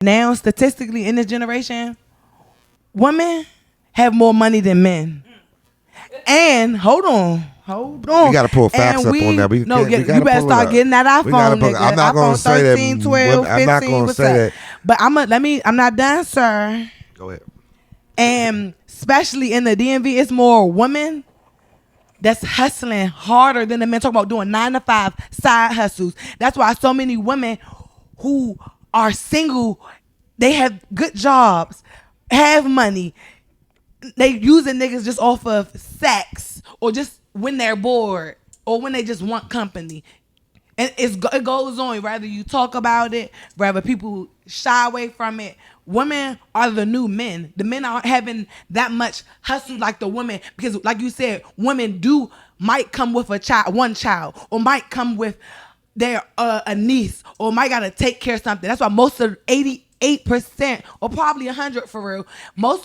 Now, statistically, in this generation, women have more money than men. And hold on. We got to pull facts up on that. You better start getting that iPhone, nigga. I'm not going to say 13, that. 12, 15, I'm not going to say that. But I'm not done, sir. Go ahead. And especially in the DMV, it's more women that's hustling harder than the men. Talking about doing 9-to-5 side hustles. That's why so many women who are single, they have good jobs, have money. They using niggas just off of sex or just when they're bored or when they just want company. And it goes on. Rather you talk about it, rather people shy away from it. Women are the new men. The men aren't having that much hustle like the women, because like you said, women might come with one child, or might come with their a niece, or might gotta take care of something. That's why most of 88% or probably 100 for real,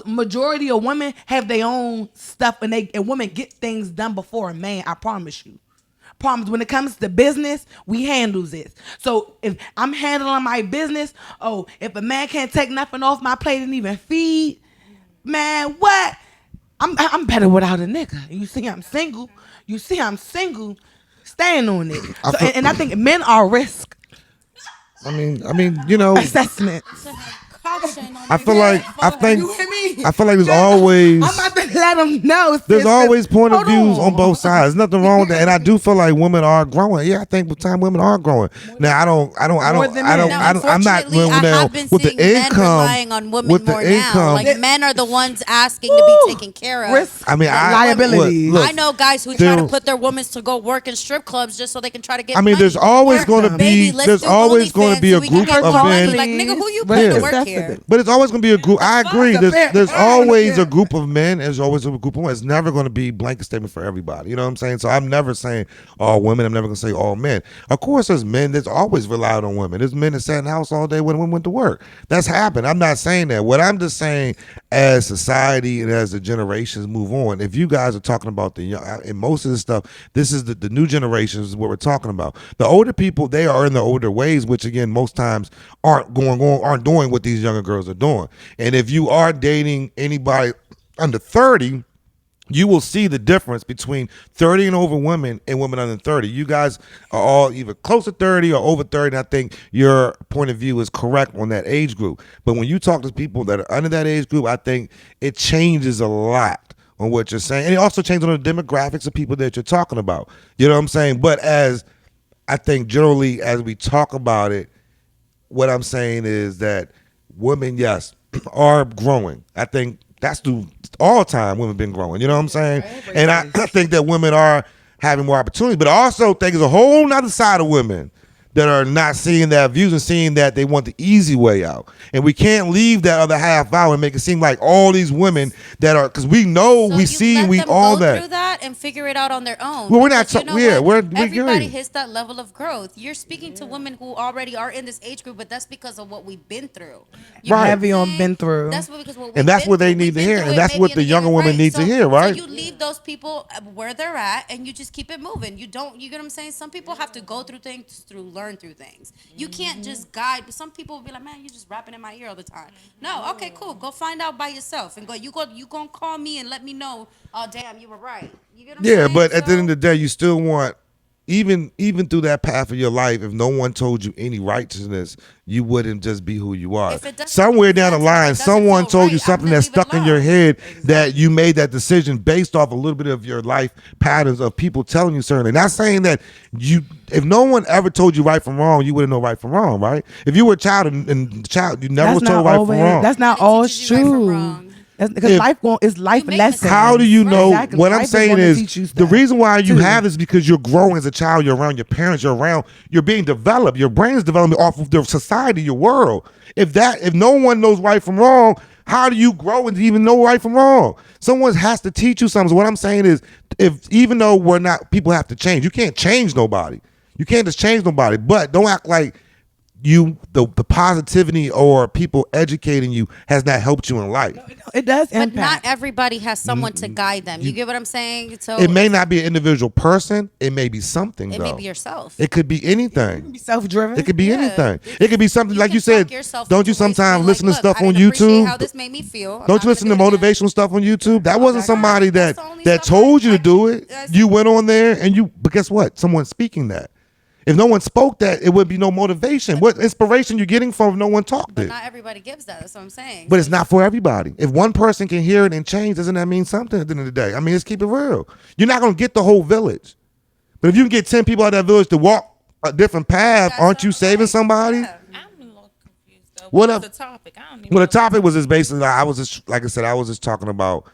majority of women have their own stuff, and women get things done before a man. I promise you. Problems when it comes to business, we handles it. So if I'm handling my business, if a man can't take nothing off my plate and even feed, man, what? I'm better without a nigga. You see, I'm single. Staying on it. And I think men are risk. I mean, you know, assessment. I feel like there's always. I'm about to let them know. There's always point of views on both sides. Nothing wrong with that, and I do feel like women are growing. Yeah, I think with time women are growing. Now I'm not with the income. Relying on women more now. Like men are the ones asking to be taken care of. Risk, liabilities. I know guys who try to put their women to go work in strip clubs just so they can try to get. I mean, there's always going to be a group of men. Like nigga, who you put to work here? But it's always going to be a group. I agree. There's always a group of men. There's always a group of women. It's never going to be blanket statement for everybody. You know what I'm saying? So I'm never saying all women. I'm never going to say all men. Of course, there's men that's always relied on women. There's men that sat in the house all day when women went to work. That's happened. I'm not saying that. What I'm just saying, as society and as the generations move on, if you guys are talking about the young, and most of this stuff, this is the new generations is what we're talking about. The older people, they are in the older ways, which again, most times aren't doing what these younger girls are doing. And if you are dating anybody under 30, you will see the difference between 30 and over women and women under 30. You guys are all either close to 30 or over 30, and I think your point of view is correct on that age group. But when you talk to people that are under that age group, I think it changes a lot on what you're saying. And it also changes on the demographics of people that you're talking about. You know what I'm saying? But as I think generally as we talk about it, what I'm saying is that women, yes, are growing. I think that's through all time women been growing. You know what I'm saying? And I think that women are having more opportunities. But I also think there's a whole nother side of women that are not seeing that views and seeing that they want the easy way out. And we can't leave that other half out and make it seem like all these women that are, because we know, so we see, we all that. Through that and figure it out on their own. Well, we're not. Everybody hits that level of growth. You're speaking to women who already are in this age group, but that's because of what we've been through. Right. Heavy on been through. That's because what and that's what they need to hear, and that's what the younger women need to hear, right? So you leave those people where they're at, and you just keep it moving. You get what I'm saying? Some people have to go through things learn through things. You can't just guide. But some people will be like, man, you're just rapping in my ear all the time. No, okay, cool. Go find out by yourself and you gonna call me and let me know. Oh, damn, you were right. You get what I'm saying? But at the end of the day, you still want, even through that path of your life, if no one told you any righteousness, you wouldn't just be who you are. Somewhere down the line, someone told you something that stuck in your head that you made that decision based off a little bit of your life patterns of people telling you certain. Not saying that if no one ever told you right from wrong, you wouldn't know right from wrong, right? If you were a child and you never was told right from wrong. That's not all true. Because life lessons. How do you know? Exactly. What I'm saying is the reason why you have this is because you're growing as a child. You're around your parents. You're being developed. Your brain is developing off of the society, your world. If no one knows right from wrong, how do you grow and even know right from wrong? Someone has to teach you something. So what I'm saying is, even though people have to change. You can't change nobody. You can't just change nobody. But don't act like the positivity or people educating you has not helped you in life. It does But impact. not everybody has someone to guide them. You get what I'm saying? So It may not be an individual person. It may be something. it though. may be yourself. It could be You can anything. be self-driven. It could be Yeah. anything. It could be something like can you said. talk yourself Don't you into ways to sometimes be listen to like, stuff look, I on didn't appreciate YouTube? how this made me feel. I'm Don't not you gonna listen to do it again. motivational stuff on YouTube? That wasn't somebody That's that the only that stuff told you to I do can- it. that's- You went on there and you. But guess what? Someone's speaking that. If no one spoke that, it would be no motivation. What inspiration you getting from if no one talked But it? not everybody gives that. That's what I'm saying. But it's not for everybody. If one person can hear it and change, doesn't that mean something at the end of the day? I mean, let's keep it real. You're not gonna get the whole village. But if you can get 10 people out of that village to walk a different path, That's aren't you not saving right. somebody? Yeah. I'm a little confused though. What What was up? the topic? I don't even Well, know. the topic was just basically I was just like I said, I was just talking about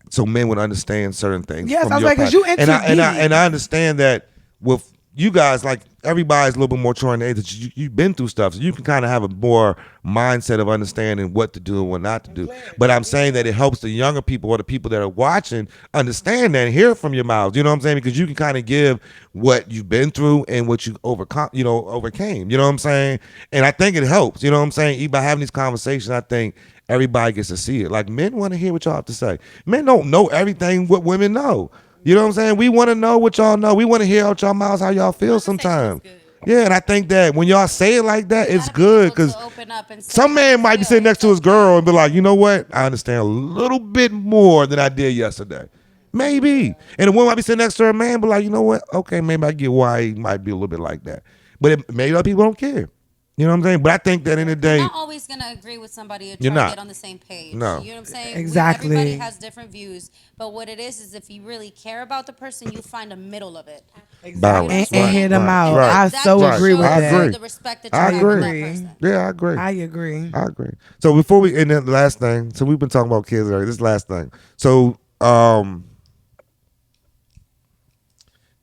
so men would understand certain things. Yes, from I was your like, 'cause part. you into and deep. I understand that with you guys, like everybody's a little bit more mature in the age that you've been through stuff, so you can kind of have a more mindset of understanding what to do and what not to do. But I'm saying that it helps the younger people or the people that are watching understand that and hear it from your mouths. You know what I'm saying? Because you can kind of give what you've been through and what you overcame. You know what I'm saying? And I think it helps. You know what I'm saying? Even by having these conversations, I think everybody gets to see it. Like men want to hear what y'all have to say. Men don't know everything what women know. You know what I'm saying? We want to know what y'all know. We want to hear out y'all mouths how y'all feel sometimes. Yeah, and I think that when y'all say it like that, it's gotta be good able to because open up and say some man how might you be feel. sitting next to It's his girl and be like, you know what? I understand a little bit more than I did yesterday. Maybe. And the woman might be sitting next to her man, but like, you know what? Okay, maybe I get why he might be a little bit like that. But maybe other people don't care. You know what I'm saying? But I think that in the You're day, not always gonna agree with somebody or You're try not. to get on the same page. No. You know what I'm saying? Exactly. Everybody has different views, but what it is if you really care about the person, you find a middle of it. balance. And hear them out. Right. I That so just agree with shows I agree. you the respect that you I have for that agree. person. Yeah, I agree. I agree. I agree. So before we end the last thing, so we've been talking about kids already. This last thing. So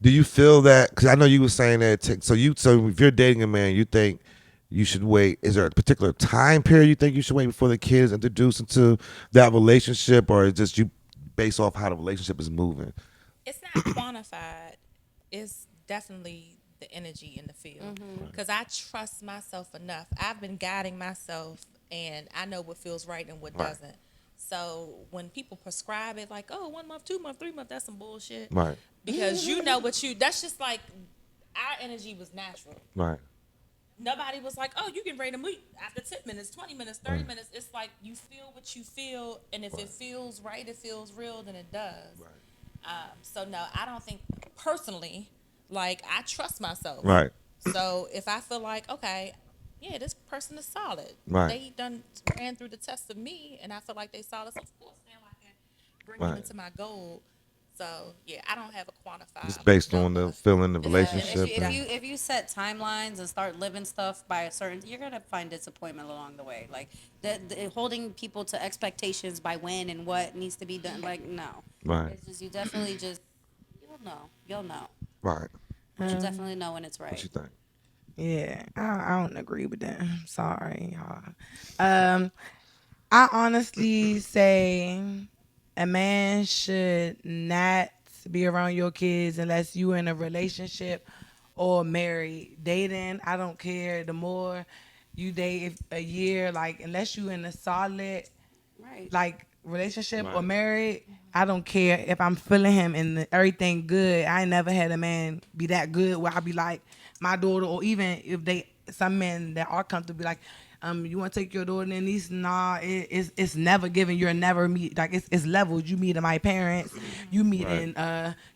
do you feel that? Because I know you were saying that. So if you're dating a man, you think you should wait. Is there a particular time period you think you should wait before the kid is introduced into that relationship, or is just you based off how the relationship is moving? It's not quantified. It's definitely the energy in the field. Because I trust myself enough. I've been guiding myself, and I know what feels right and what Right. doesn't. So when people prescribe it, like, oh, 1 month, 2 month, 3 month, that's some bullshit. Right. Because you know that's just like our energy was natural. Right. Nobody was like, oh, you can rate a meet after 10 minutes, 20 minutes, 30 minutes. It's like you feel what you feel, and if it feels right, it feels real, then it does. So, no, I don't think, personally, like, I trust myself. Right. So if I feel like, okay, yeah, this person is solid. Right. They done ran through the test of me, and I feel like they solid. So, of course, now I can bring them Right. into my goal. So, yeah, I don't have a quantified. Just based on the feeling, the Yeah, relationship. if you set timelines and start living stuff by a certain, you're gonna find disappointment along the way. Like holding people to expectations by when and what needs to be done. Like no, Right. It's just you definitely just you'll know. Right. You definitely know when it's right. What you think? Yeah, I don't agree with that. I'm sorry, y'all. I honestly say a man should not be around your kids unless you in a relationship or married. Dating, I don't care. The more you date, if a year, like unless you in a solid Right. like relationship or Right. married, I don't care if I'm feeling him and everything good. I ain't never had a man be that good where I be like my daughter, or even if some men that are comfortable be like, you want to take your daughter and niece? Nah, it's never given. You're never meet like it's levels. You meeting my parents, you meeting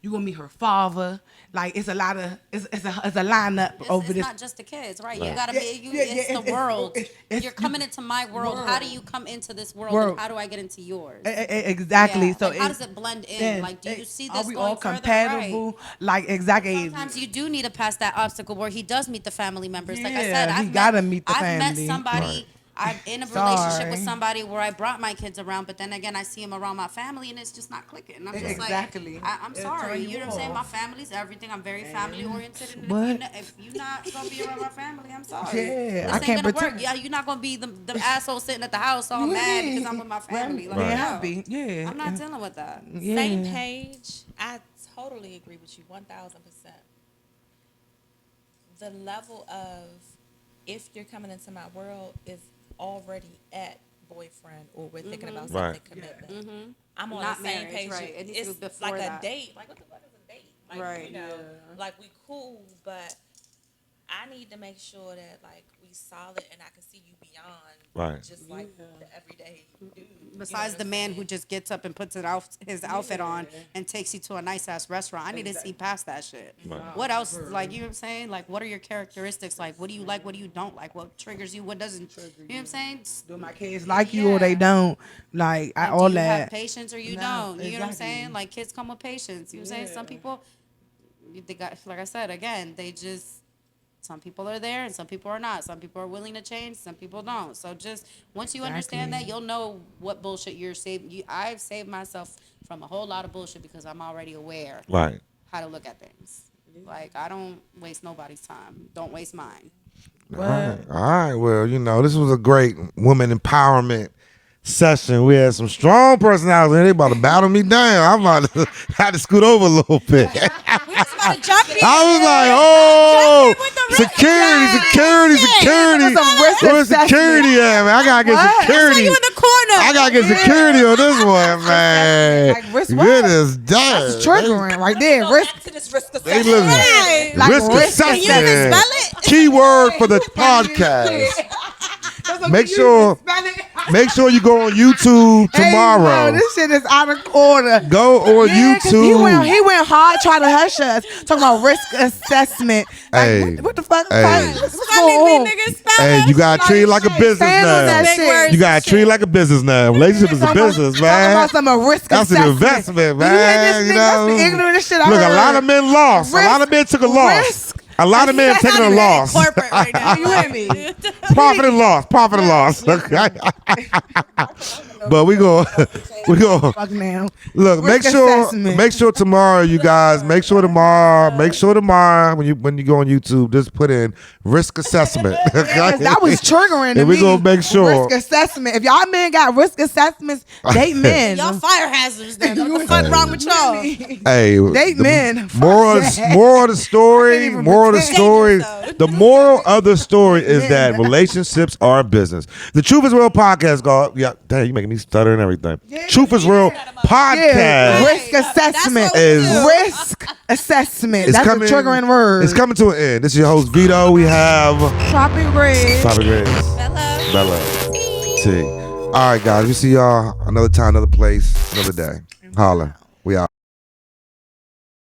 you gonna meet her father. Like it's a lot of it's a lineup over It's this. not just the kids, right? You Right. gotta be. It's the world. You're coming into my world. How do you come into this world? World. And how do I get into yours? Exactly. Yeah, So like, how does it blend in? Like, do you see this Are we going all further? compatible? Like exactly. Sometimes you do need to pass that obstacle where he does meet the family members. Like I Yeah, said, he gotta meet the I've family. met somebody. Right. I'm in a relationship with Sorry. somebody where I brought my kids around, but then again, I see him around my family, and it's just not clicking. And I'm just Exactly. like, I'm It'll sorry. turn You you know what I'm saying? My off. family's everything. I'm very family oriented, and What? if you're not gonna be around my family, I'm sorry. Yeah, this I ain't can't gonna pretend. work. Yeah, you're not gonna be the asshole sitting at the house all mad because I'm with my family. Like, Being no. happy. Yeah. I'm not dealing with that. Yeah. Same page. I totally agree with you 1,000%. The level of if you're coming into my world is already at boyfriend or we're thinking about Right. something commitment. I'm on Not the same marriage, page. right. It needs to It's be before like that. a date. Like what the fuck is a date? Like, Right. you know, like we cool, but I need to make sure that like we solid and I can see you beyond Right. just like the everyday dude. Besides the man who just gets up and puts his outfit on and takes you to a nice ass restaurant, I need to see past that shit. Right. What else? Like, you know what I'm saying? Like, what are your characteristics? Like, what do you like? What do you don't like? What triggers you? What doesn't? You know what I'm saying? Do my kids like you or they don't? Like, Like, all do you that. have patience or you No, don't? You know what I'm exactly. saying? Like, kids come with patience. You know what I'm saying? Some people, they got, like I said, again, they just. Some people are there and some people are not. Some people are willing to change. Some people don't. So just once you understand that, you'll know what bullshit you're saving. I've saved myself from a whole lot of bullshit because I'm already aware Right. how to look at things. Like, I don't waste nobody's time. Don't waste mine. All right. Well, this was a great woman empowerment session. We had some strong personalities. They about to battle me down. I'm about to had to scoot over a little bit. I was like, oh, security. Where's security at, man? I gotta get security. You in the corner. I gotta get security on this one, man. Like, risk what? Goodness, damn. That's triggering right there. Risk. To this risk They assessment. listen. Like Risk risk assessment. Can you even spell it? Keyword for the podcast. Make sure you go on YouTube tomorrow. Hey, bro, this shit is out of order. Go on 'Cause YouTube. He went hard trying to hush us. Talking about risk assessment. Like, Hey. what the fuck? Hey. What's going on? Hey, you gotta treat it like a business stand on that now. shit. You gotta treat it like a business now. Relationship is a business, Talking man. about some risk That's an assessment. investment, You hear man. this nigga? That's the ignorant shit I Look, heard. a lot of men lost. A lot of men took a loss. Risk. A lot of men taking a loss. Corporate right now. You hear me? Profit and loss. But we go. Fuck now. Look, Risk assessment. make sure tomorrow, you guys, make sure tomorrow when you go on YouTube, just put in risk assessment. Yes, that was triggering to And we me. gonna make sure. Risk assessment. If y'all men got risk assessments, date men. Y'all fire hazards then. What the fuck wrong with y'all? Hey, Date men. Fuck moral of the I story. can't even Moral of the pretend. story. Dangerous, The moral of the story is that relationships are a business. The Truth is Real podcast, God. Yeah, dang, you making me stutter and everything. Truth is Real podcast. Yeah, risk assessment. Risk assessment. That's a triggering word. It's coming to an end. This is your host Vedo. We have Tropic Red. Bella. T. All right, guys. We see y'all another time, another place, another day. Holla. We out.